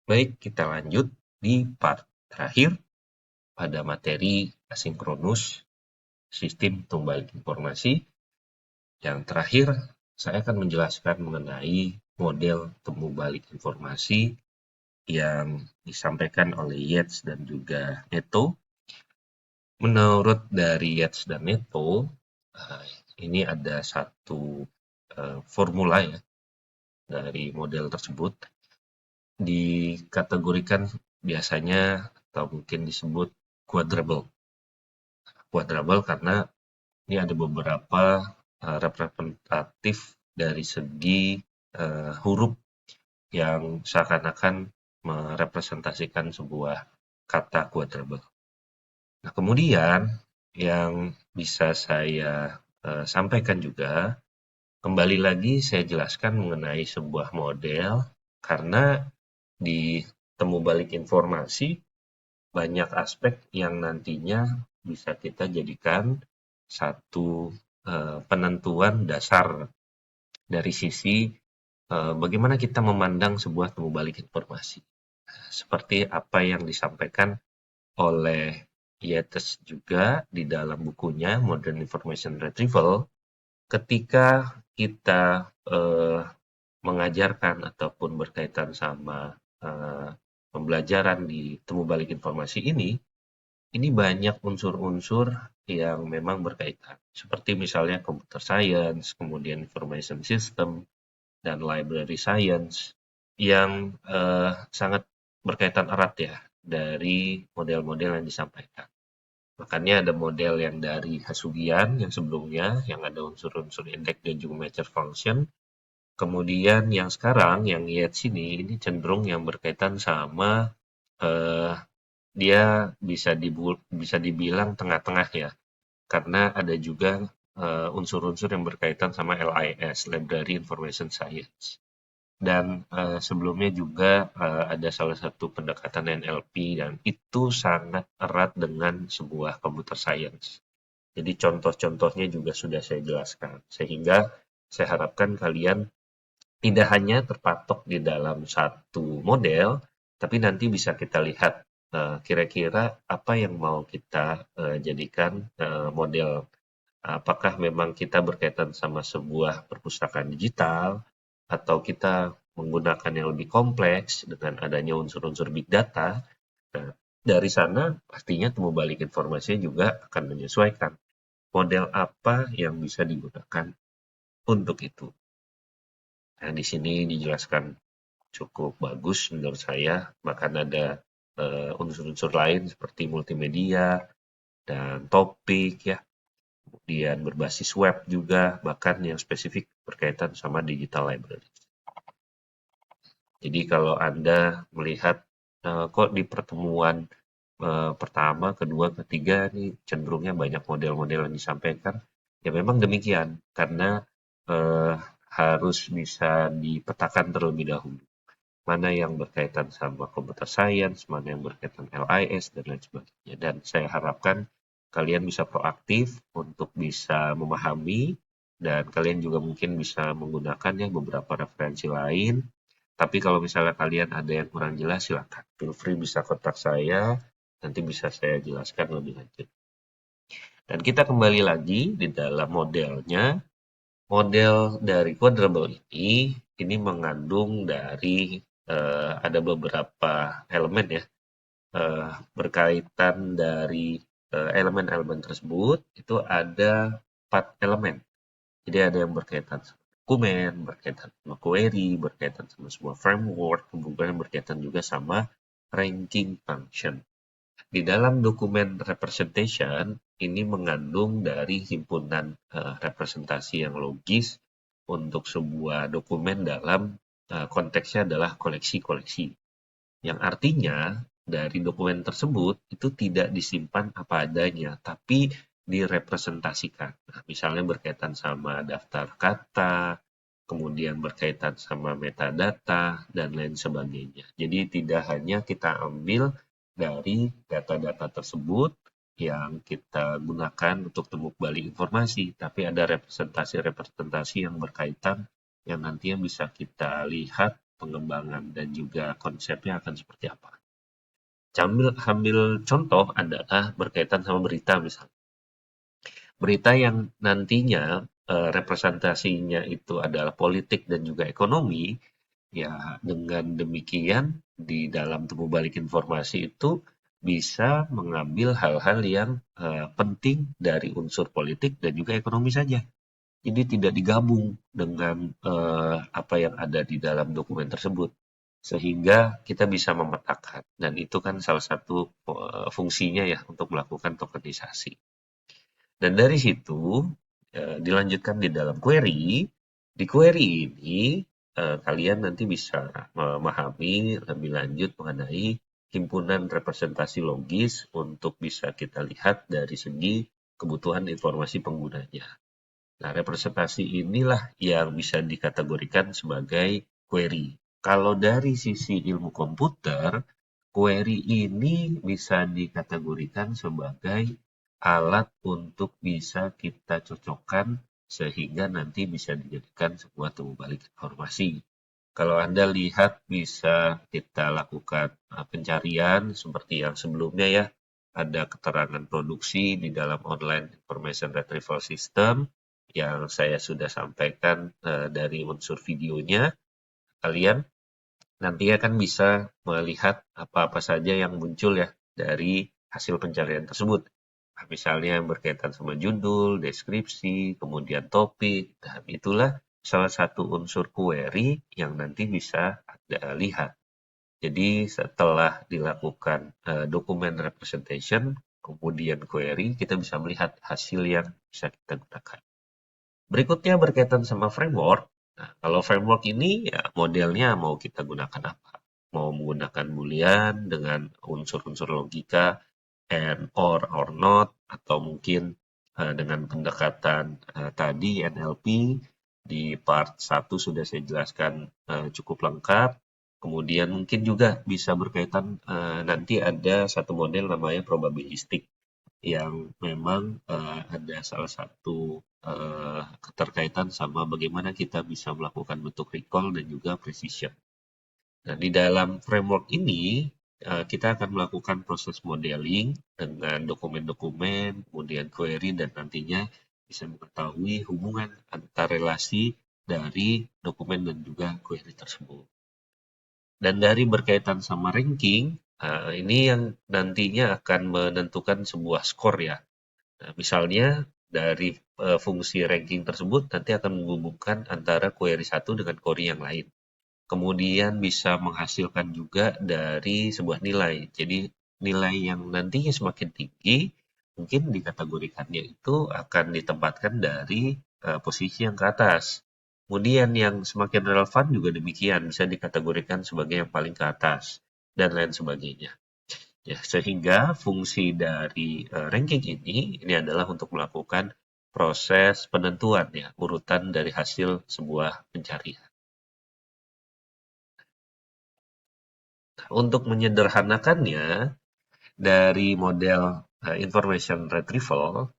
Baik, kita lanjut di part terakhir pada materi asinkronus sistem tumbalik informasi. Yang terakhir, saya akan menjelaskan mengenai model temu balik informasi yang disampaikan oleh Yates dan juga Neto. Menurut dari Yates dan Neto, ini ada satu formula ya dari model tersebut, dikategorikan biasanya atau mungkin disebut quadruple. Quadruple karena ini ada beberapa representatif dari segi huruf yang seakan-akan merepresentasikan sebuah kata quadruple. Nah, kemudian yang bisa saya sampaikan juga, kembali lagi saya jelaskan mengenai sebuah model, karena di temu balik informasi banyak aspek yang nantinya bisa kita jadikan satu penentuan dasar dari sisi bagaimana kita memandang sebuah temu balik informasi. Seperti apa yang disampaikan oleh Yates juga di dalam bukunya Modern Information Retrieval, ketika kita mengajarkan ataupun berkaitan sama pembelajaran di temu balik informasi ini banyak unsur-unsur yang memang berkaitan. Seperti misalnya computer science, kemudian information system, dan library science yang sangat berkaitan erat ya dari model-model yang disampaikan. Makanya ada model yang dari Hasugian yang sebelumnya, yang ada unsur-unsur index dan juga measure function. Kemudian yang sekarang, yang Yates ini cenderung yang berkaitan sama eh, dia bisa dibilang tengah-tengah ya, karena ada juga unsur-unsur yang berkaitan sama LIS, Library Information Science. Dan sebelumnya juga ada salah satu pendekatan NLP dan itu sangat erat dengan sebuah computer science. Jadi contoh-contohnya juga sudah saya jelaskan, sehingga saya harapkan kalian tidak hanya terpatok di dalam satu model, tapi nanti bisa kita lihat kira-kira apa yang mau kita jadikan model. Apakah memang kita berkaitan sama sebuah perpustakaan digital, atau kita menggunakan yang lebih kompleks dengan adanya unsur-unsur big data. Nah, dari sana pastinya temu balik informasinya juga akan menyesuaikan model apa yang bisa digunakan untuk itu. Nah, di sini dijelaskan cukup bagus menurut saya, bahkan ada unsur-unsur lain seperti multimedia dan topik ya, kemudian berbasis web juga, bahkan yang spesifik berkaitan sama digital library. Jadi kalau Anda melihat kok di pertemuan pertama, kedua, ketiga nih cenderungnya banyak model-model yang disampaikan, ya memang demikian, karena eh, harus bisa dipetakan terlebih dahulu. Mana yang berkaitan sama computer science, mana yang berkaitan LIS, dan lain sebagainya. Dan saya harapkan kalian bisa proaktif untuk bisa memahami, dan kalian juga mungkin bisa menggunakannya beberapa referensi lain. Tapi kalau misalnya kalian ada yang kurang jelas, silakan. Feel free bisa kontak saya, nanti bisa saya jelaskan lebih lanjut. Dan kita kembali lagi di dalam modelnya. Model dari quadruple ini mengandung dari ada beberapa elemen ya, berkaitan dari elemen-elemen tersebut itu ada 4 elemen. Jadi ada yang berkaitan sama dokumen, berkaitan sama query, berkaitan sama sebuah framework, kemudian berkaitan juga sama ranking function. Di dalam dokumen representation, ini mengandung dari himpunan representasi yang logis untuk sebuah dokumen dalam konteksnya adalah koleksi-koleksi. Yang artinya dari dokumen tersebut itu tidak disimpan apa adanya, tapi direpresentasikan. Nah, misalnya berkaitan sama daftar kata, kemudian berkaitan sama metadata, dan lain sebagainya. Jadi tidak hanya kita ambil dari data-data tersebut yang kita gunakan untuk temu balik informasi, tapi ada representasi-representasi yang berkaitan yang nantinya bisa kita lihat pengembangan dan juga konsepnya akan seperti apa. Ambil contoh adalah berkaitan sama berita misalnya. Berita yang nantinya representasinya itu adalah politik dan juga ekonomi, ya dengan demikian di dalam tumbuh balik informasi itu bisa mengambil hal-hal yang penting dari unsur politik dan juga ekonomi saja. Jadi tidak digabung dengan apa yang ada di dalam dokumen tersebut. Sehingga kita bisa memetakan. Dan itu kan salah satu fungsinya ya untuk melakukan tokenisasi. Dan dari situ dilanjutkan di dalam query. Di query ini kalian nanti bisa memahami lebih lanjut mengenai himpunan representasi logis untuk bisa kita lihat dari segi kebutuhan informasi penggunanya. Nah, representasi inilah yang bisa dikategorikan sebagai query. Kalau dari sisi ilmu komputer, query ini bisa dikategorikan sebagai alat untuk bisa kita cocokkan sehingga nanti bisa dijadikan sebuah tumbuh balik informasi. Kalau Anda lihat bisa kita lakukan pencarian seperti yang sebelumnya ya, ada keterangan produksi di dalam online information retrieval system yang saya sudah sampaikan dari unsur videonya. Kalian nantinya kan bisa melihat apa-apa saja yang muncul ya dari hasil pencarian tersebut. Nah, misalnya yang berkaitan sama judul, deskripsi, kemudian topik, dan itulah salah satu unsur query yang nanti bisa Anda lihat. Jadi setelah dilakukan dokumen representation, kemudian query, kita bisa melihat hasil yang bisa kita gunakan. Berikutnya berkaitan sama framework. Nah, kalau framework ini ya modelnya mau kita gunakan apa? Mau menggunakan boolean dengan unsur-unsur logika and or not, atau mungkin dengan pendekatan tadi NLP di part 1 sudah saya jelaskan cukup lengkap. Kemudian mungkin juga bisa berkaitan nanti ada satu model namanya probabilistik yang memang ada salah satu keterkaitan sama bagaimana kita bisa melakukan bentuk recall dan juga precision. Nah, di dalam framework ini kita akan melakukan proses modeling dengan dokumen-dokumen, kemudian query, dan nantinya bisa mengetahui hubungan antar relasi dari dokumen dan juga query tersebut. Dan dari berkaitan sama ranking, ini yang nantinya akan menentukan sebuah skor ya. Nah, misalnya dari fungsi ranking tersebut nanti akan menghubungkan antara query satu dengan query yang lain. Kemudian bisa menghasilkan juga dari sebuah nilai. Jadi nilai yang nantinya semakin tinggi, mungkin dikategorikannya itu akan ditempatkan dari posisi yang ke atas. Kemudian yang semakin relevan juga demikian, bisa dikategorikan sebagai yang paling ke atas, dan lain sebagainya. Ya, sehingga fungsi dari ranking ini adalah untuk melakukan proses penentuan ya, urutan dari hasil sebuah pencarian. Untuk menyederhanakannya, dari model information retrieval,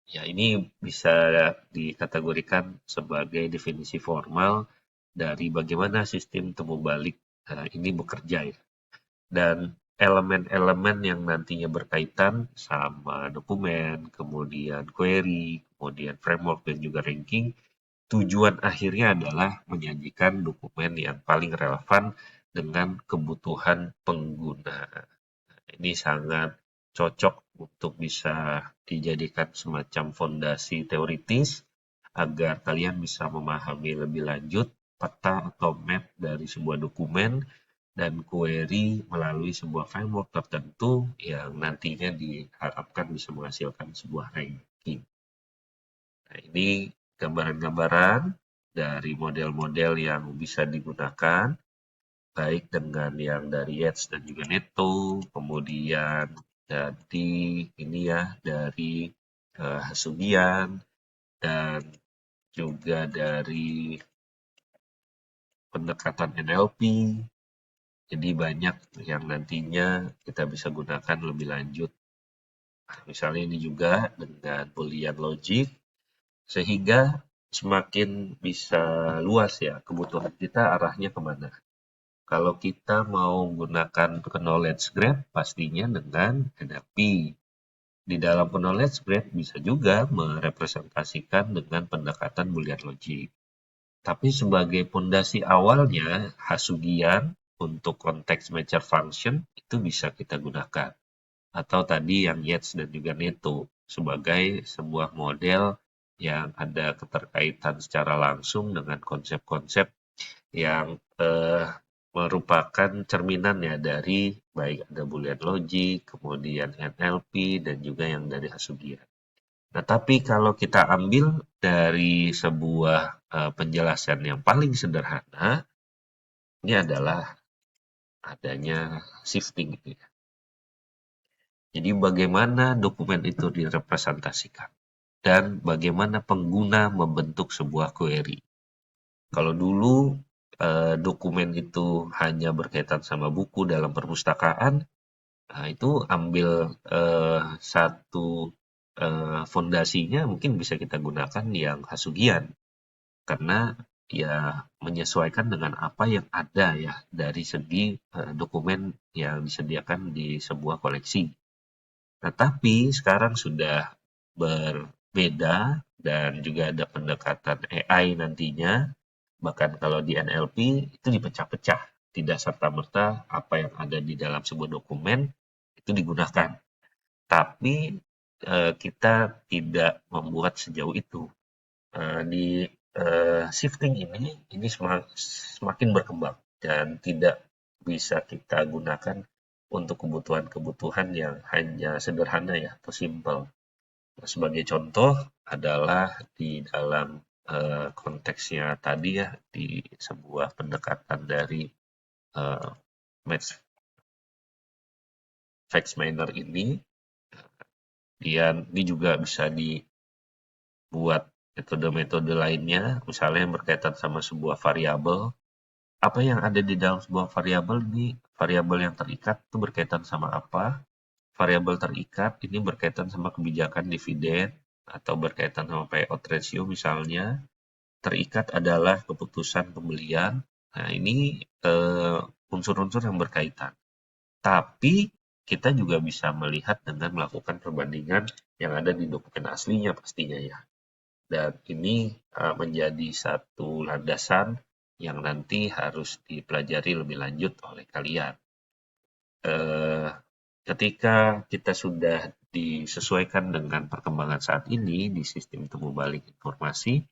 ya ini bisa dikategorikan sebagai definisi formal dari bagaimana sistem temu balik ini bekerja ya. Dan elemen-elemen yang nantinya berkaitan sama dokumen, kemudian query, kemudian framework, dan juga ranking, tujuan akhirnya adalah menyajikan dokumen yang paling relevan dengan kebutuhan pengguna. Ini sangat cocok untuk bisa dijadikan semacam fondasi teoritis agar kalian bisa memahami lebih lanjut peta atau map dari sebuah dokumen dan query melalui sebuah framework tertentu yang nantinya diharapkan bisa menghasilkan sebuah ranking. Nah, ini gambaran-gambaran dari model-model yang bisa digunakan, baik dengan yang dari Yates dan juga Neto, kemudian dari ini ya, dari Hasugian, dan juga dari pendekatan NLP. Jadi banyak yang nantinya kita bisa gunakan lebih lanjut. Misalnya ini juga dengan Boolean logic, sehingga semakin bisa luas ya kebutuhan kita arahnya kemana. Kalau kita mau gunakan knowledge graph, pastinya dengan NLP. Di dalam knowledge graph bisa juga merepresentasikan dengan pendekatan Boolean logic. Tapi sebagai pondasi awalnya, Hasugian untuk konteks matcher function itu bisa kita gunakan. Atau tadi yang Yates dan juga Neto sebagai sebuah model yang ada keterkaitan secara langsung dengan konsep-konsep yang merupakan cerminan ya dari baik ada Boolean logic, kemudian NLP, dan juga yang dari Hasugian. Nah, tapi kalau kita ambil dari sebuah penjelasan yang paling sederhana, ini adalah adanya shifting gitu ya. Jadi bagaimana dokumen itu direpresentasikan dan bagaimana pengguna membentuk sebuah query. Kalau dulu dokumen itu hanya berkaitan sama buku dalam perpustakaan, nah itu ambil satu fondasinya mungkin bisa kita gunakan yang Hasugian. Karena ya menyesuaikan dengan apa yang ada ya dari segi dokumen yang disediakan di sebuah koleksi. Nah, tapi sekarang sudah berbeda dan juga ada pendekatan AI nantinya. Bahkan kalau di NLP itu dipecah-pecah, tidak serta-merta apa yang ada di dalam sebuah dokumen itu digunakan. Tapi kita tidak membuat sejauh itu. Di shifting ini semakin berkembang dan tidak bisa kita gunakan untuk kebutuhan-kebutuhan yang hanya sederhana ya atau simple. Nah, sebagai contoh adalah di dalam konteksnya tadi ya di sebuah pendekatan dari uh, match facts manner ini, dia juga bisa dibuat metode-metode lainnya, misalnya yang berkaitan sama sebuah variabel. Apa yang ada di dalam sebuah variabel ini, variabel yang terikat itu berkaitan sama apa? Variabel terikat ini berkaitan sama kebijakan dividen atau berkaitan sama payout ratio misalnya. Terikat adalah keputusan pembelian. Nah, ini unsur-unsur yang berkaitan. Tapi kita juga bisa melihat dengan melakukan perbandingan yang ada di dokumen aslinya pastinya ya. Dan ini menjadi satu landasan yang nanti harus dipelajari lebih lanjut oleh kalian. Ketika kita sudah disesuaikan dengan perkembangan saat ini di sistem temu balik informasi,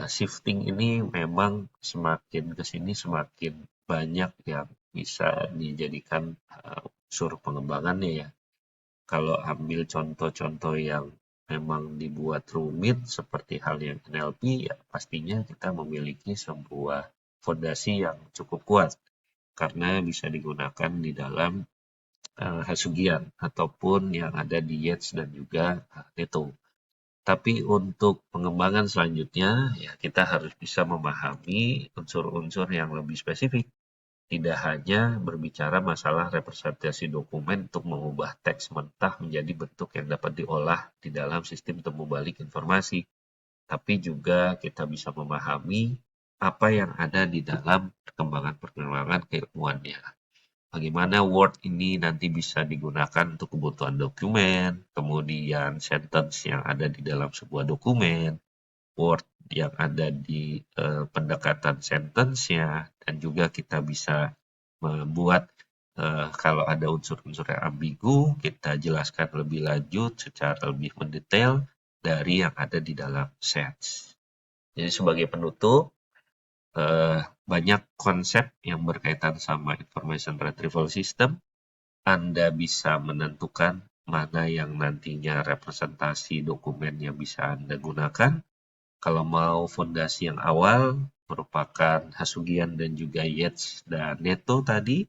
shifting ini memang semakin ke sini semakin banyak yang bisa dijadikan unsur pengembangannya ya. Kalau ambil contoh-contoh yang memang dibuat rumit seperti hal yang NLP, ya pastinya kita memiliki sebuah fondasi yang cukup kuat karena bisa digunakan di dalam Hasugian ataupun yang ada di Yates dan juga Neto. Tapi untuk pengembangan selanjutnya, ya kita harus bisa memahami unsur-unsur yang lebih spesifik. Tidak hanya berbicara masalah representasi dokumen untuk mengubah teks mentah menjadi bentuk yang dapat diolah di dalam sistem temu balik informasi, tapi juga kita bisa memahami apa yang ada di dalam perkembangan-perkembangan keilmuannya. Bagaimana Word ini nanti bisa digunakan untuk kebutuhan dokumen, kemudian sentence yang ada di dalam sebuah dokumen, Word yang ada di pendekatan sentence-nya, dan juga kita bisa membuat kalau ada unsur-unsur yang ambigu, kita jelaskan lebih lanjut secara lebih mendetail dari yang ada di dalam sets. Jadi sebagai penutup, banyak konsep yang berkaitan sama information retrieval system. Anda bisa menentukan mana yang nantinya representasi dokumen yang bisa Anda gunakan. Kalau mau fondasi yang awal, merupakan Hasugian dan juga Yates dan Neto tadi,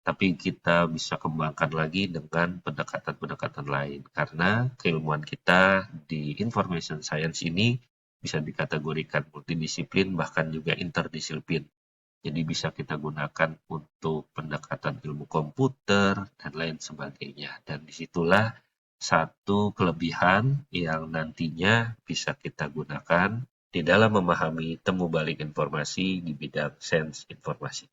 tapi kita bisa kembangkan lagi dengan pendekatan-pendekatan lain. Karena keilmuan kita di information science ini bisa dikategorikan multidisiplin, bahkan juga interdisiplin. Jadi bisa kita gunakan untuk pendekatan ilmu komputer dan lain sebagainya. Dan disitulah satu kelebihan yang nantinya bisa kita gunakan di dalam memahami temu balik informasi di bidang sains informasi.